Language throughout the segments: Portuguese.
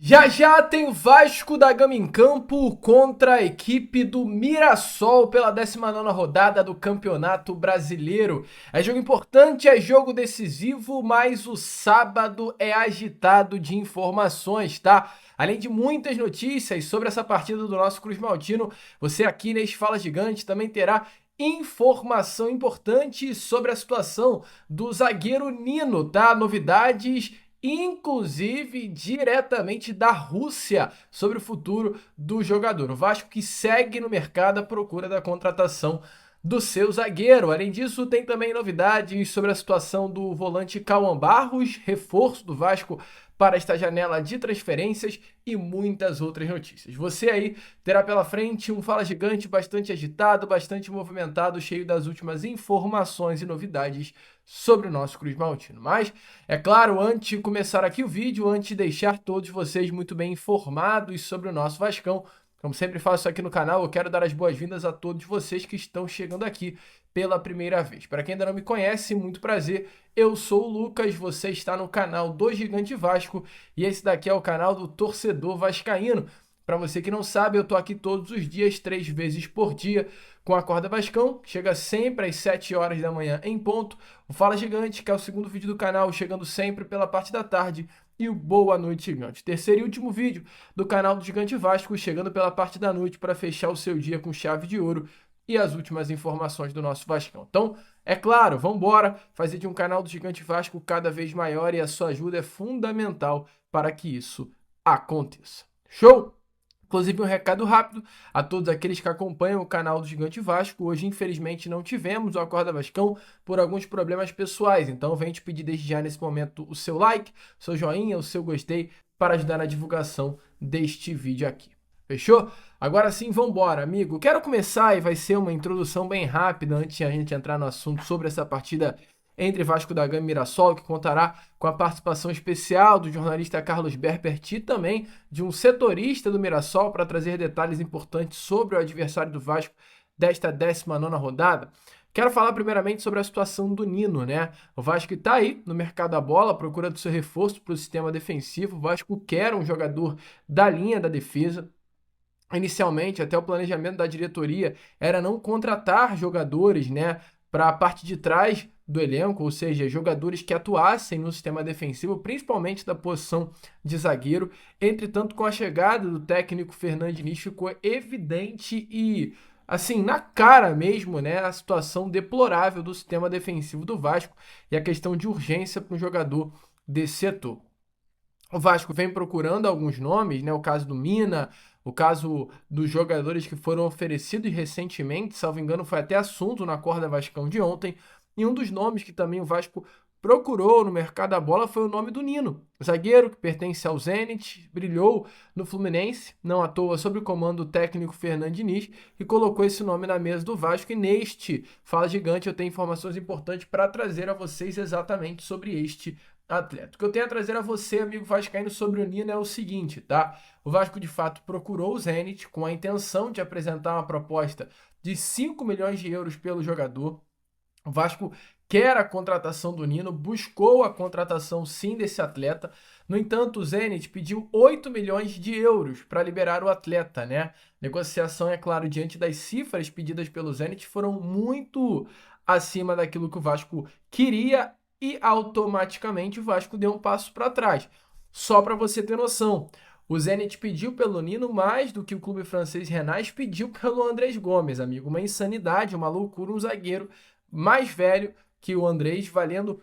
Já já tem o Vasco da Gama em campo contra a equipe do Mirassol pela 19ª rodada do Campeonato Brasileiro. É jogo importante, é jogo decisivo, mas o sábado é agitado de informações, tá? Além de muitas notícias sobre essa partida do nosso Cruz Maltino, você aqui neste Fala Gigante também terá informação importante sobre a situação do zagueiro Nino, tá? Novidades inclusive diretamente da Rússia, sobre o futuro do jogador. O Vasco que segue no mercado à procura da contratação do seu zagueiro. Além disso, tem também novidades sobre a situação do volante Cauã Barros, reforço do Vasco para esta janela de transferências e muitas outras notícias. Você aí terá pela frente um Fala Gigante bastante agitado, bastante movimentado, cheio das últimas informações e novidades sobre o nosso Cruz Maltino. Mas, é claro, antes de começar aqui o vídeo, antes de deixar todos vocês muito bem informados sobre o nosso Vascão, como sempre faço aqui no canal, eu quero dar as boas-vindas a todos vocês que estão chegando aqui pela primeira vez. Para quem ainda não me conhece, muito prazer, eu sou o Lucas, você está no canal do Gigante Vasco e esse daqui é o canal do Torcedor Vascaíno. Para você que não sabe, eu tô aqui todos os dias, 3 vezes por dia, com a Corda Vascão, chega sempre às 7 horas da manhã em ponto. O Fala Gigante, que é o segundo vídeo do canal, chegando sempre pela parte da tarde. E o Boa Noite Gigante, terceiro e último vídeo do canal do Gigante Vasco, chegando pela parte da noite para fechar o seu dia com chave de ouro e as últimas informações do nosso Vascão. Então, é claro, vamos embora fazer de um canal do Gigante Vasco cada vez maior e a sua ajuda é fundamental para que isso aconteça. Show? Inclusive, um recado rápido a todos aqueles que acompanham o canal do Gigante Vasco. Hoje, infelizmente, não tivemos o Acorda Vascão por alguns problemas pessoais. Então, venho te pedir desde já nesse momento o seu like, o seu joinha, o seu gostei para ajudar na divulgação deste vídeo aqui. Fechou? Agora sim, vamos embora, amigo. Quero começar e vai ser uma introdução bem rápida antes de a gente entrar no assunto sobre essa partida entre Vasco da Gama e Mirassol, que contará com a participação especial do jornalista Carlos Berpert e também de um setorista do Mirassol para trazer detalhes importantes sobre o adversário do Vasco desta 19ª rodada. Quero falar primeiramente sobre a situação do Nino, né? O Vasco está aí no mercado da bola, à procura do seu reforço para o sistema defensivo. O Vasco quer um jogador da linha da defesa. Inicialmente, até o planejamento da diretoria era não contratar jogadores, né, para a parte de trás do elenco, ou seja, jogadores que atuassem no sistema defensivo, principalmente da posição de zagueiro. Entretanto, com a chegada do técnico Fernando Diniz, ficou evidente e, assim, na cara mesmo, né, a situação deplorável do sistema defensivo do Vasco e a questão de urgência para um jogador desse setor. O Vasco vem procurando alguns nomes, né? O caso do Mina, o caso dos jogadores que foram oferecidos recentemente, salvo engano, foi até assunto na Corda Vascão de ontem. E um dos nomes que também o Vasco procurou no mercado da bola foi o nome do Nino, zagueiro que pertence ao Zenit, brilhou no Fluminense, não à toa sob o comando do técnico Fernando Diniz, e colocou esse nome na mesa do Vasco. E neste Fala Gigante eu tenho informações importantes para trazer a vocês exatamente sobre este atleta. O que eu tenho a trazer a você, amigo vascaíno, sobre o Nino é o seguinte, tá? O Vasco, de fato, procurou o Zenit com a intenção de apresentar uma proposta de 5 milhões de euros pelo jogador. O Vasco quer a contratação do Nino, buscou a contratação, sim, desse atleta. No entanto, o Zenit pediu 8 milhões de euros para liberar o atleta, né? Negociação, é claro, diante das cifras pedidas pelo Zenit, foram muito acima daquilo que o Vasco queria e automaticamente o Vasco deu um passo para trás. Só para você ter noção, o Zenit pediu pelo Nino mais do que o clube francês Rennes pediu pelo Andrés Gomes, amigo. Uma insanidade, uma loucura, um zagueiro mais velho que o Andrés, valendo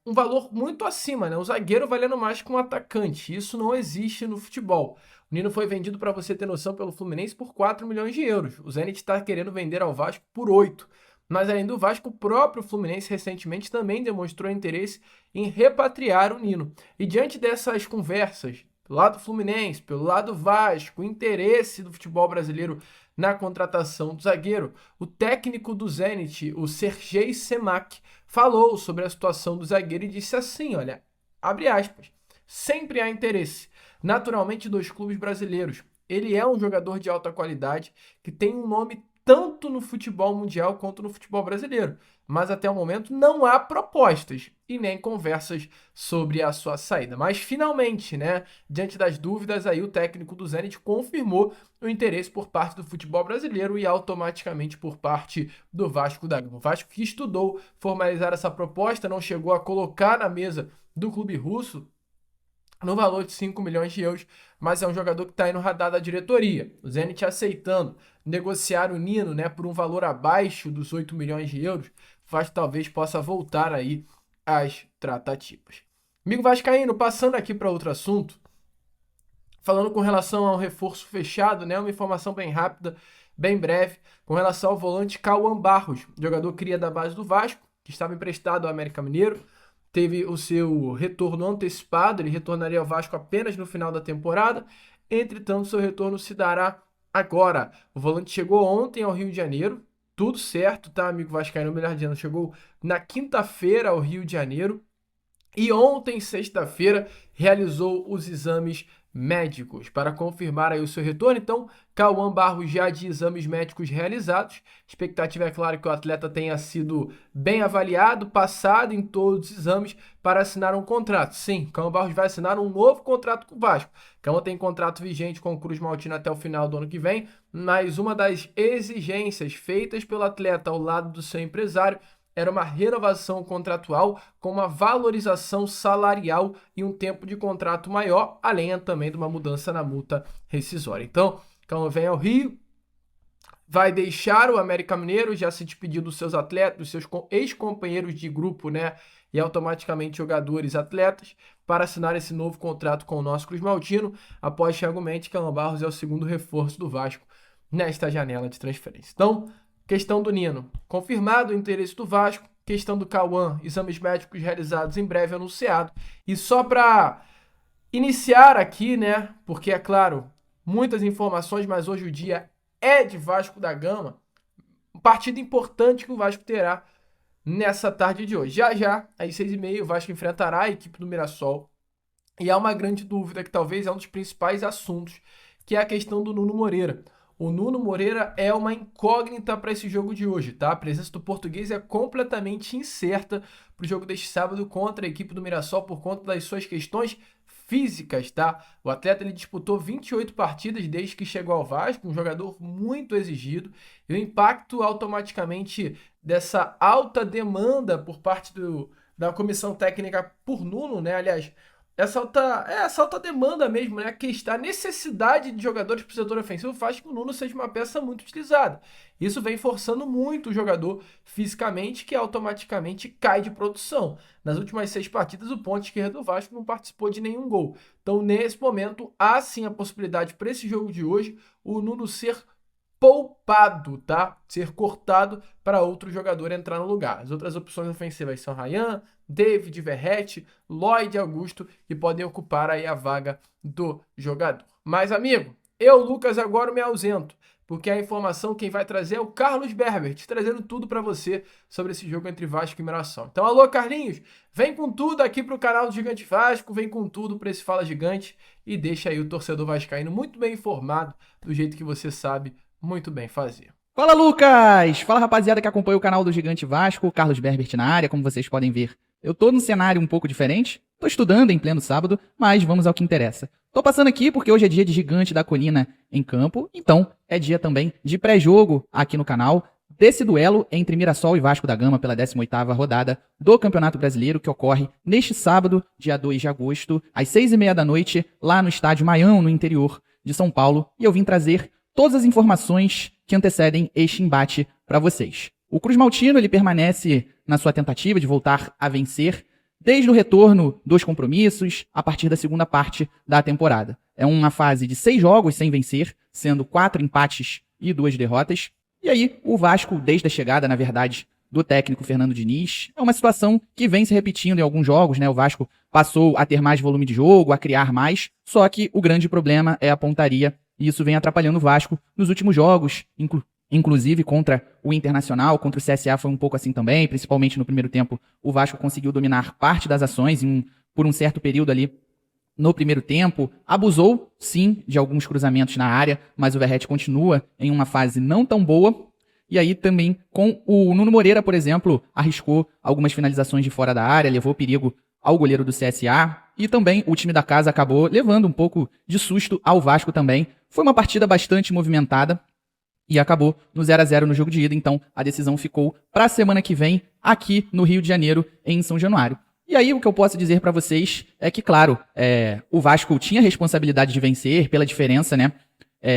um valor muito acima, né? O zagueiro valendo mais que um atacante. Isso não existe no futebol. O Nino foi vendido, para você ter noção, pelo Fluminense por 4 milhões de euros. O Zenit está querendo vender ao Vasco por 8. Mas além do Vasco, o próprio Fluminense recentemente também demonstrou interesse em repatriar o Nino. E diante dessas conversas, pelo lado do Fluminense, pelo lado do Vasco, o interesse do futebol brasileiro na contratação do zagueiro, o técnico do Zenit, o Sergei Semak, falou sobre a situação do zagueiro e disse assim, olha, abre aspas, sempre há interesse, naturalmente, dos clubes brasileiros. Ele é um jogador de alta qualidade, que tem um nome tanto no futebol mundial quanto no futebol brasileiro. Mas até o momento não há propostas e nem conversas sobre a sua saída. Mas finalmente, né, diante das dúvidas, aí o técnico do Zenit confirmou o interesse por parte do futebol brasileiro e automaticamente por parte do Vasco da Gama. O Vasco que estudou formalizar essa proposta, não chegou a colocar na mesa do clube russo no valor de 5 milhões de euros, mas é um jogador que está aí no radar da diretoria. O Zenit aceitando negociar o Nino, né, por um valor abaixo dos 8 milhões de euros, o Vasco talvez possa voltar aí às tratativas. Amigo vascaíno, passando aqui para outro assunto, falando com relação ao reforço fechado, né, uma informação bem rápida, bem breve, com relação ao volante Cauã Barros, jogador cria da base do Vasco, que estava emprestado ao América Mineiro, teve o seu retorno antecipado, ele retornaria ao Vasco apenas no final da temporada, entretanto seu retorno se dará agora. O volante chegou ontem ao Rio de Janeiro, tudo certo, tá, amigo vascaíno, melhor dizendo, chegou na quinta-feira ao Rio de Janeiro e ontem, sexta-feira, realizou os exames médicos para confirmar aí o seu retorno. Então, Cauã Barros já de exames médicos realizados. Expectativa é claro que o atleta tenha sido bem avaliado, passado em todos os exames para assinar um contrato. Sim, Cauã Barros vai assinar um novo contrato com o Vasco. Cauã tem contrato vigente com o Cruz Maltino até o final do ano que vem, mas uma das exigências feitas pelo atleta ao lado do seu empresário era uma renovação contratual com uma valorização salarial e um tempo de contrato maior, além também de uma mudança na multa rescisória. Então, Cauã vem ao Rio, vai deixar o América Mineiro, já se despediu dos seus atletas, dos seus ex-companheiros de grupo, né? E automaticamente jogadores atletas, para assinar esse novo contrato com o nosso Cruz Maltino, após Thiago Mendes, Cauã Barros é o segundo reforço do Vasco nesta janela de transferência. Então, questão do Nino, confirmado o interesse do Vasco. Questão do Cauã, exames médicos realizados em breve anunciado. E só para iniciar aqui, né, porque é claro, muitas informações, mas hoje o dia é de Vasco da Gama. Um partido importante que o Vasco terá nessa tarde de hoje. Já já, às 6h30, o Vasco enfrentará a equipe do Mirassol. E há uma grande dúvida que talvez é um dos principais assuntos, que é a questão do Nuno Moreira. O Nuno Moreira é uma incógnita para esse jogo de hoje, tá? A presença do português é completamente incerta para o jogo deste sábado contra a equipe do Mirassol por conta das suas questões físicas, tá? O atleta ele disputou 28 partidas desde que chegou ao Vasco, um jogador muito exigido, e o impacto automaticamente dessa alta demanda por parte da comissão técnica por Nuno, né? Aliás, essa alta demanda mesmo, né? Que está a necessidade de jogadores para o setor ofensivo faz que o Nuno seja uma peça muito utilizada. Isso vem forçando muito o jogador fisicamente, que automaticamente cai de produção. Nas últimas 6 partidas, o ponta esquerdo do Vasco não participou de nenhum gol. Então, nesse momento, há sim a possibilidade para esse jogo de hoje o Nuno ser poupado, tá? Ser cortado para outro jogador entrar no lugar. As outras opções ofensivas são Ryan, David, Verratti, Lloyd e Augusto, que podem ocupar aí a vaga do jogador. Mas, amigo, eu, Lucas, agora me ausento, porque a informação quem vai trazer é o Carlos Berbert, trazendo tudo para você sobre esse jogo entre Vasco e Mirassol. Então, alô, Carlinhos, vem com tudo aqui pro canal do Gigante Vasco, vem com tudo para esse Fala Gigante e deixa aí o torcedor vascaíno muito bem informado, do jeito que você sabe muito bem fazer. Fala, Lucas! Fala, rapaziada que acompanha o canal do Gigante Vasco, Carlos Berbert na área, como vocês podem ver. Eu tô num cenário um pouco diferente, tô estudando em pleno sábado, mas vamos ao que interessa. Tô passando aqui porque hoje é dia de Gigante da Colina em campo, então é dia também de pré-jogo aqui no canal, desse duelo entre Mirassol e Vasco da Gama pela 18ª rodada do Campeonato Brasileiro, que ocorre neste sábado, dia 2 de agosto, às 6h30 da noite, lá no estádio Maião, no interior de São Paulo, e eu vim trazer todas as informações que antecedem este embate para vocês. O Cruz Maltino ele permanece na sua tentativa de voltar a vencer desde o retorno dos compromissos a partir da segunda parte da temporada. É uma fase de 6 jogos sem vencer, sendo 4 empates e 2 derrotas. E aí o Vasco, desde a chegada, na verdade, do técnico Fernando Diniz, é uma situação que vem se repetindo em alguns jogos, né? O Vasco passou a ter mais volume de jogo, a criar mais, só que o grande problema é a pontaria. E isso vem atrapalhando o Vasco nos últimos jogos, inclusive contra o Internacional, contra o CSA foi um pouco assim também, principalmente no primeiro tempo o Vasco conseguiu dominar parte das ações por um certo período ali no primeiro tempo, abusou sim de alguns cruzamentos na área, mas o Verratti continua em uma fase não tão boa E aí também com o Nuno Moreira, por exemplo, arriscou algumas finalizações de fora da área, levou perigo ao goleiro do CSA. E também o time da casa acabou levando um pouco de susto ao Vasco também. Foi uma partida bastante movimentada e acabou no 0-0 no jogo de ida. Então a decisão ficou para a semana que vem aqui no Rio de Janeiro, em São Januário. E aí o que eu posso dizer para vocês é que, claro, o Vasco tinha a responsabilidade de vencer pela diferença, né,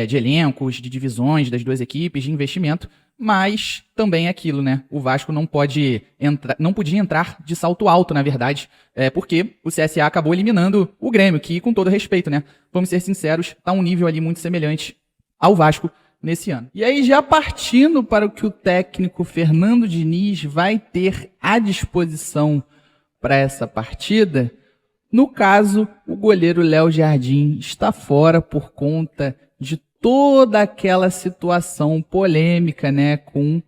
de elencos, de divisões das duas equipes, de investimento, mas também é aquilo, né? O Vasco não podia entrar de salto alto, na verdade, porque o CSA acabou eliminando o Grêmio, que, com todo respeito, né, vamos ser sinceros, tá um nível ali muito semelhante ao Vasco nesse ano. E aí, já partindo para o que o técnico Fernando Diniz vai ter à disposição para essa partida, no caso, o goleiro Léo Jardim está fora por conta de toda aquela situação polêmica, né, com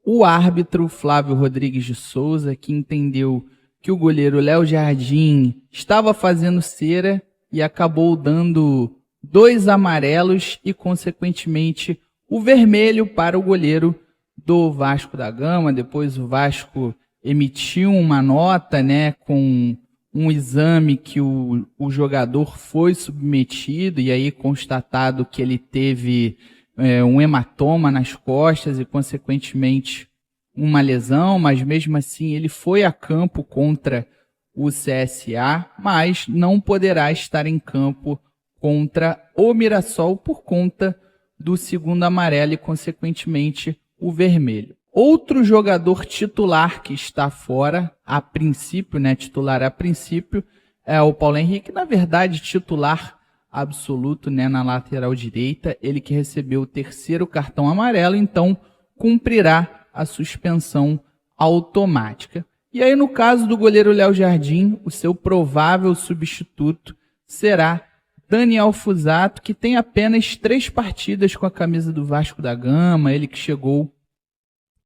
o árbitro Flávio Rodrigues de Souza, que entendeu que o goleiro Léo Jardim estava fazendo cera e acabou dando 2 amarelos e, consequentemente, o vermelho para o goleiro do Vasco da Gama. Depois o Vasco emitiu uma nota, né, com um exame que o jogador foi submetido e aí constatado que ele teve um hematoma nas costas e, consequentemente, uma lesão, mas mesmo assim ele foi a campo contra o CSA, mas não poderá estar em campo contra o Mirassol por conta do segundo amarelo e, consequentemente, o vermelho. Outro jogador titular que está fora, a princípio, né, titular a princípio, é o Paulo Henrique, na verdade titular absoluto, né, na lateral direita, ele que recebeu o 3º cartão amarelo, então cumprirá a suspensão automática. E aí, no caso do goleiro Léo Jardim, o seu provável substituto será Daniel Fusato, que tem apenas 3 partidas com a camisa do Vasco da Gama, ele que chegou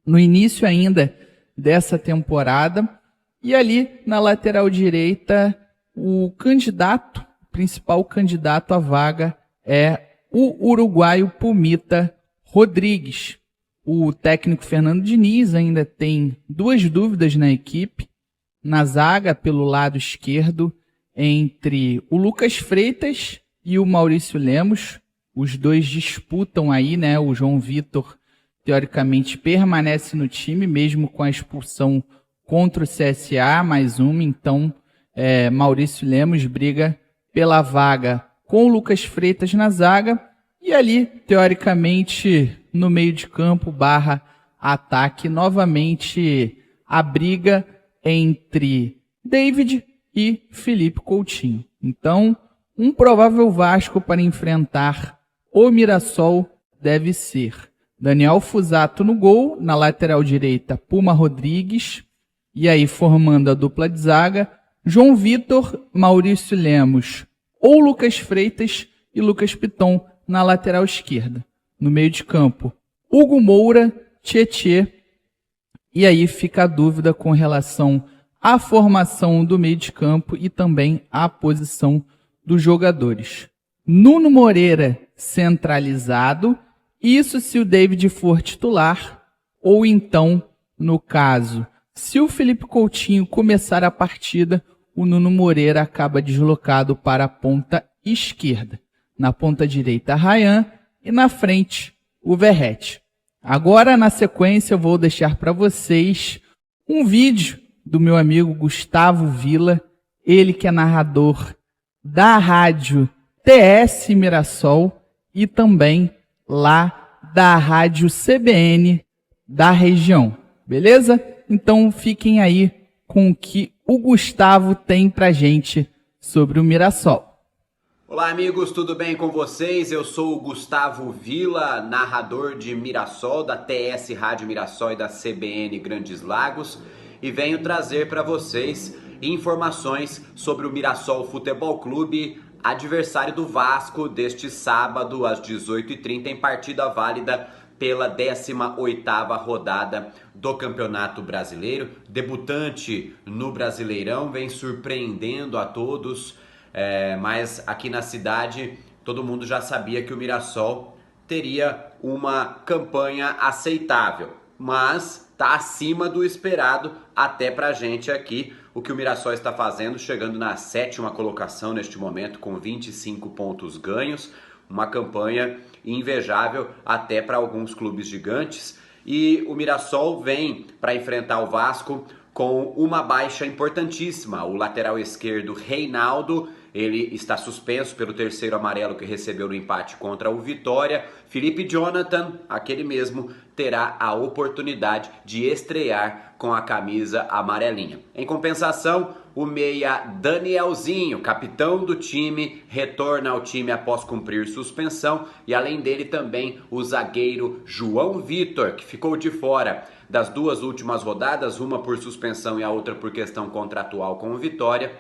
no início ainda dessa temporada. E ali na lateral direita, o principal candidato à vaga é o uruguaio Pumita Rodrigues. O técnico Fernando Diniz ainda tem 2 dúvidas na equipe. Na zaga, pelo lado esquerdo, entre o Lucas Freitas e o Maurício Lemos. Os dois disputam aí, né? O João Vitor, teoricamente, permanece no time, mesmo com a expulsão contra o CSA, mais uma. Então, Maurício Lemos briga pela vaga com o Lucas Freitas na zaga. E ali, teoricamente, no meio de campo / ataque, novamente a briga entre David e Felipe Coutinho. Então, um provável Vasco para enfrentar o Mirassol deve ser Daniel Fusato no gol, na lateral direita Puma Rodrigues, e aí formando a dupla de zaga, João Vitor, Maurício Lemos ou Lucas Freitas e Lucas Piton na lateral esquerda. No meio de campo, Hugo Moura, Tietê, e aí fica a dúvida com relação à formação do meio de campo e também à posição dos jogadores. Nuno Moreira centralizado, isso se o David for titular, ou então, no caso, se o Felipe Coutinho começar a partida, o Nuno Moreira acaba deslocado para a ponta esquerda. Na ponta direita, Ryan, e na frente, o Verratti. Agora, na sequência, eu vou deixar para vocês um vídeo do meu amigo Gustavo Villa, ele que é narrador da rádio TS Mirassol e também lá da rádio CBN da região. Beleza? Então fiquem aí com o que o Gustavo tem pra gente sobre o Mirassol. Olá amigos, tudo bem com vocês? Eu sou o Gustavo Villa, narrador de Mirassol, da TS Rádio Mirassol e da CBN Grandes Lagos, e venho trazer para vocês informações sobre o Mirassol Futebol Clube, adversário do Vasco deste sábado às 18h30 em partida válida pela 18ª rodada do Campeonato Brasileiro. Debutante no Brasileirão, vem surpreendendo a todos, mas aqui na cidade todo mundo já sabia que o Mirassol teria uma campanha aceitável, mas está acima do esperado até pra gente aqui. O que o Mirassol está fazendo, chegando na 7ª colocação neste momento com 25 pontos ganhos, uma campanha invejável até para alguns clubes gigantes. E o Mirassol vem para enfrentar o Vasco com uma baixa importantíssima. O lateral esquerdo Reinaldo, ele está suspenso pelo 3º amarelo que recebeu no empate contra o Vitória. Felipe Jonathan, aquele mesmo, terá a oportunidade de estrear com a camisa amarelinha. Em compensação, o meia Danielzinho, capitão do time, retorna ao time após cumprir suspensão. E além dele também o zagueiro João Vitor, que ficou de fora das 2 últimas rodadas, uma por suspensão e a outra por questão contratual com o Vitória.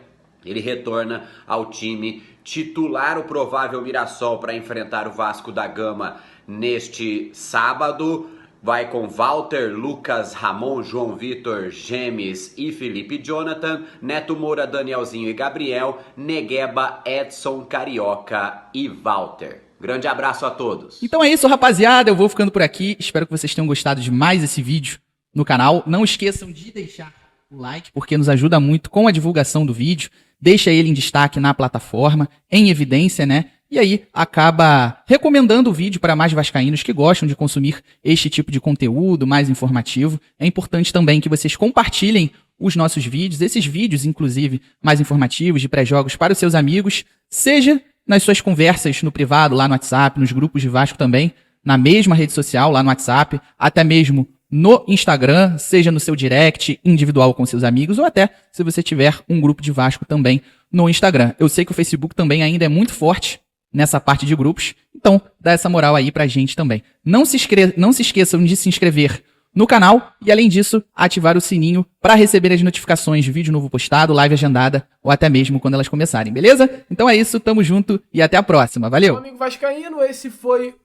Ele retorna ao time titular. O provável Mirassol para enfrentar o Vasco da Gama neste sábado vai com Walter, Lucas, Ramon, João Vitor, Gemes e Felipe Jonathan, Neto Moura, Danielzinho e Gabriel, Negueba, Edson, Carioca e Walter. Grande abraço a todos. Então é isso, rapaziada. Eu vou ficando por aqui. Espero que vocês tenham gostado de mais esse vídeo no canal. Não esqueçam de deixar o like, porque nos ajuda muito com a divulgação do vídeo. Deixa ele em destaque na plataforma, em evidência, né? E aí acaba recomendando o vídeo para mais vascaínos que gostam de consumir este tipo de conteúdo mais informativo. É importante também que vocês compartilhem os nossos vídeos, esses vídeos, inclusive, mais informativos de pré-jogos para os seus amigos, seja nas suas conversas no privado, lá no WhatsApp, nos grupos de Vasco também, na mesma rede social, lá no WhatsApp, até mesmo no Instagram, seja no seu direct individual com seus amigos, ou até se você tiver um grupo de Vasco também no Instagram. Eu sei que o Facebook também ainda é muito forte nessa parte de grupos, então dá essa moral aí pra gente também. Não se esqueçam de se inscrever no canal e, além disso, ativar o sininho para receber as notificações de vídeo novo postado, live agendada ou até mesmo quando elas começarem, beleza? Então é isso, tamo junto e até a próxima. Valeu! Amigo vascaíno, esse foi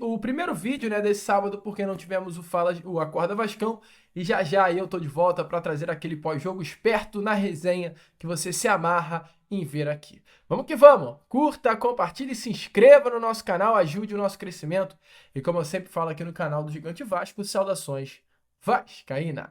o primeiro vídeo, né, desse sábado, porque não tivemos o Acorda Vascão. E já já aí eu tô de volta para trazer aquele pós-jogo esperto na resenha que você se amarra em ver aqui. Vamos que vamos! Curta, compartilhe, se inscreva no nosso canal, ajude o nosso crescimento. E como eu sempre falo aqui no canal do Gigante Vasco, saudações vascaínas!